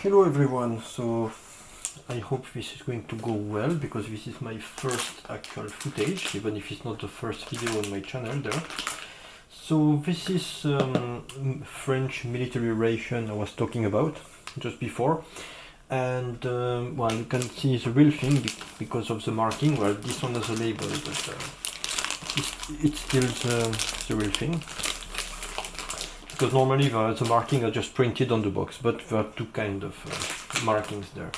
Hello everyone, so I hope this is going to go well because this is my first actual footage, even if it's not the first video on my channel there. So this is French military ration I was talking about just before, and well, you can see the real thing because of the marking. Well, this one has a label, but it's still the real thing. Because normally the marking are just printed on the box, but there are two kind of markings there.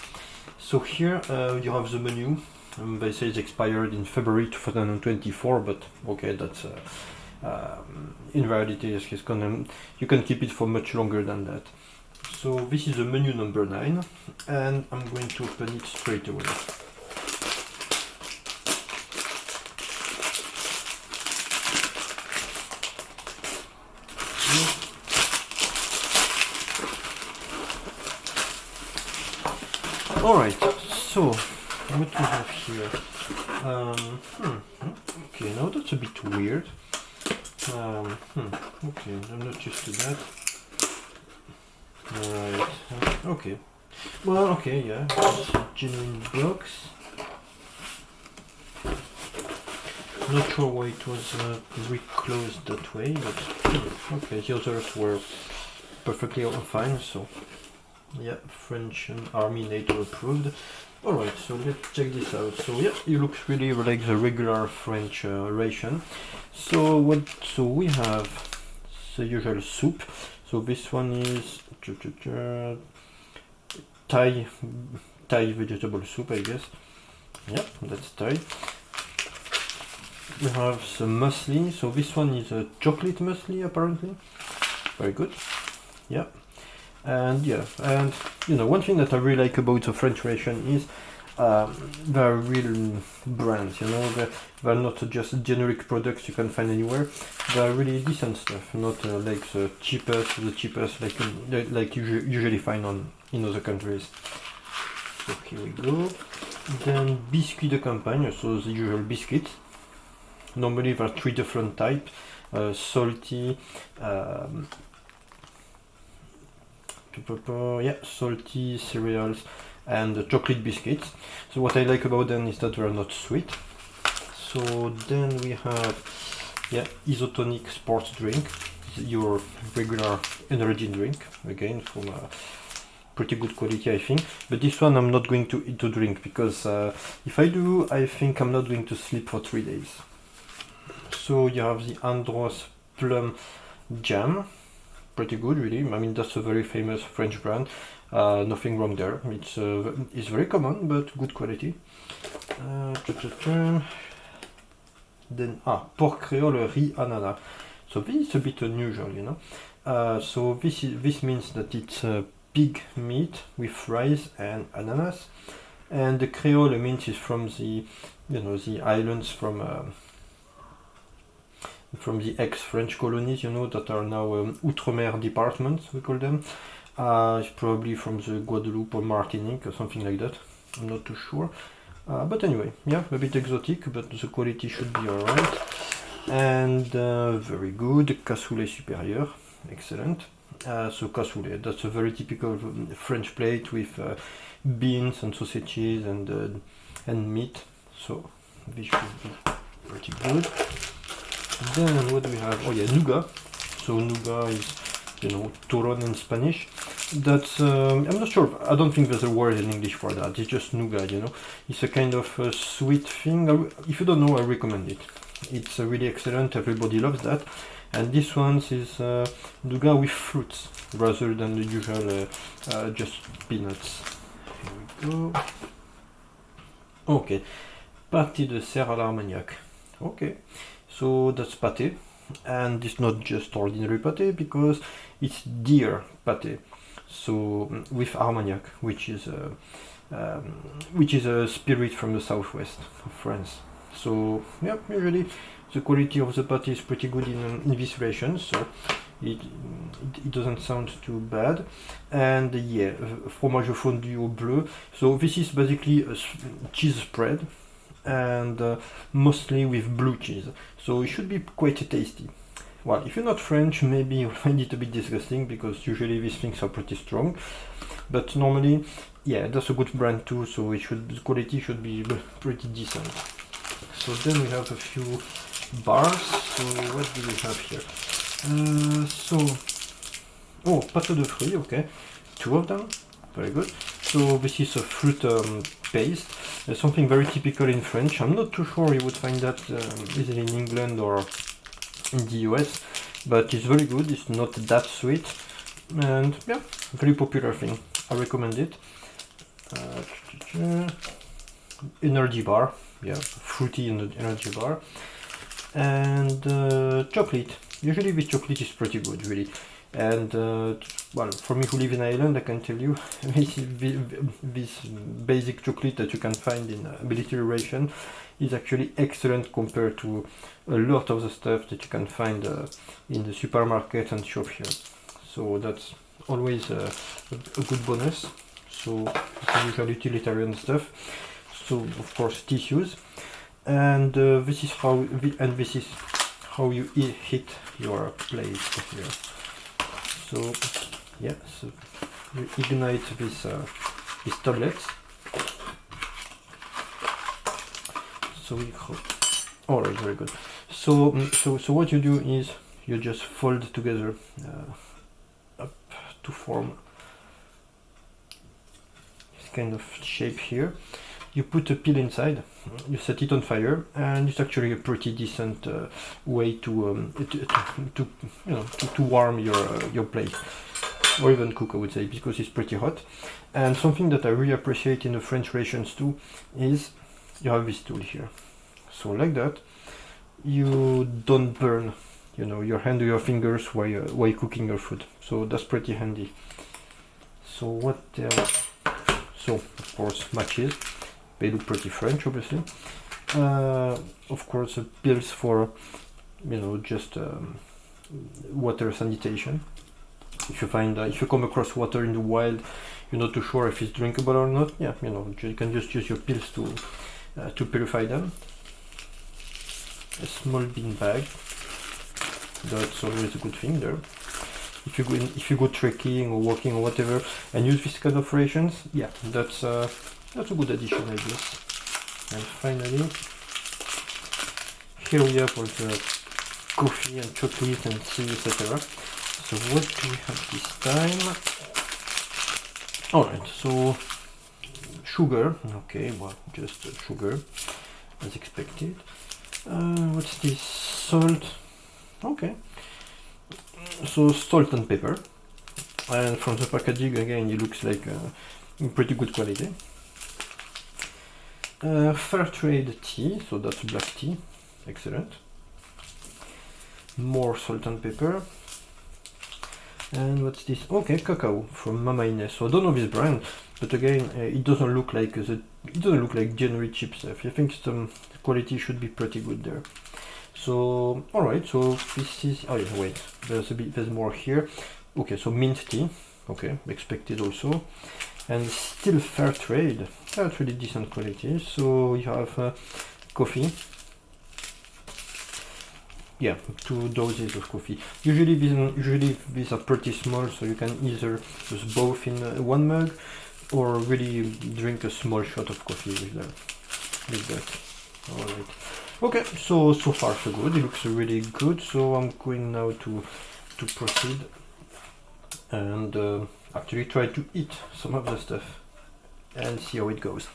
So here you have the menu. They say it's expired in February 2024, but okay, that's in reality it's gonna, you can keep it for much longer than that. So this is the menu number 9, and I'm going to open it straight away. Alright, so what do we have here? Okay, now that's a bit weird. Okay, I'm not used to that. Alright, okay. Well, okay, yeah, it's a genuine box. Not sure why it was reclosed that way, but okay, the others were perfectly fine, so yeah, French Army NATO approved. Alright, so let's check this out. So yeah, it looks really like the regular French ration. So we have the usual soup. So this one is Thai vegetable soup, I guess. Yeah, that's Thai. We have some muesli. So this one is a chocolate muesli apparently. Very good. Yeah. And yeah, and you know, one thing that I really like about the French ration is they're real brands, you know, they're not just generic products you can find anywhere. They're really decent stuff, not like the cheapest like you usually find in other countries. So here we go. Then biscuit de campagne, so the usual biscuits. Normally there are 3 different types: salty, salty cereals, and chocolate biscuits. So what I like about them is that they are not sweet. So then we have isotonic sports drink, your regular energy drink, again from pretty good quality I think, but this one I'm not going to drink because if I do, I think I'm not going to sleep for 3 days. So you have the Andros plum jam. Pretty good, really. I mean, that's a very famous French brand. Nothing wrong there. It's very common, but good quality. Then pork creole riz ananas. So this is a bit unusual, you know. So this means that it's pig meat with rice and ananas, and the creole means is from the the islands from the ex-French colonies, you know, that are now Outre-mer departments, we call them. It's probably from the Guadeloupe or Martinique or something like that. I'm not too sure. But anyway, yeah, a bit exotic, but the quality should be alright. And very good, cassoulet supérieur, excellent. So cassoulet, that's a very typical French plate with beans and sausages and meat. So this should be pretty good. Then what do we have? Oh yeah, nougat. So nougat is, you know, turrón in Spanish. That's I'm not sure. I don't think there's a word in English for that. It's just nougat, you know. It's a kind of sweet thing. If you don't know, I recommend it. It's really excellent. Everybody loves that. And this one is nougat with fruits rather than the usual just peanuts. Here we go. Okay, pâté de cerf à l'Armagnac. Okay. So that's pâté, and it's not just ordinary pâté because it's deer pâté. So with Armagnac, which is a spirit from the southwest of France. So yeah, usually the quality of the pâté is pretty good in this ration, so it doesn't sound too bad. And yeah, fromage fondu au bleu. So this is basically a cheese spread, and mostly with blue cheese, so it should be quite tasty. Well, if you're not French, maybe you'll find it a bit disgusting because usually these things are pretty strong. But normally, yeah, that's a good brand too, so the quality should be pretty decent. So then we have a few bars. So what do we have here? Oh, pâte de fruits, okay. 2 of them, very good. So this is a fruit paste, something very typical in French. I'm not too sure you would find that easily in England or in the US, but it's very good. It's not that sweet, and yeah, very popular thing. I recommend it. Energy bar, yeah, fruity energy bar, and chocolate. Usually the chocolate is pretty good, really. And well, for me who live in Ireland, I can tell you this basic chocolate that you can find in military ration is actually excellent compared to a lot of the stuff that you can find in the supermarket and shop here. So that's always a good bonus. So this is usually utilitarian stuff. So of course tissues, and this is how you heat your plate here. So yeah, so you ignite these tablets. So all right, very good. So what you do is you just fold together up to form this kind of shape here. You put a peel inside, you set it on fire, and it's actually a pretty decent way to warm your plate, or even cook, I would say, because it's pretty hot. And something that I really appreciate in the French rations too is you have this tool here. So like that, you don't burn, your hand or your fingers while cooking your food. So that's pretty handy. So what else? So of course matches. They look pretty French, obviously. Of course, pills for, just water sanitation. If you come across water in the wild, you're not too sure if it's drinkable or not. Yeah, you can just use your pills to purify them. A small bean bag. That's always a good thing there. If you go trekking or walking or whatever and use this kind of rations, yeah, that's a good addition, I guess. And finally, here we have all the coffee and chocolate and tea, etc. So what do we have this time? Alright, so sugar. Okay, well, just sugar as expected. What's this? Salt. Okay. So salt and pepper. And from the packaging, again, it looks like pretty good quality. Fair trade tea, so that's black tea, excellent. More salt and pepper. And what's this? Okay, cacao from Mama Ines. So I don't know this brand, but again, it doesn't look like generic cheap stuff. I think the quality should be pretty good there. So all right, so this is. Oh yeah, wait. There's more here. Okay, so mint tea. Okay, expected also. And still fair trade. That's really decent quality. So you have coffee. Yeah, 2 doses of coffee. Usually these are pretty small, so you can either use both in one mug, or really drink a small shot of coffee with that. All right. Okay, so far so good. It looks really good. So I'm going now to proceed and actually try to eat some of the stuff and see how it goes.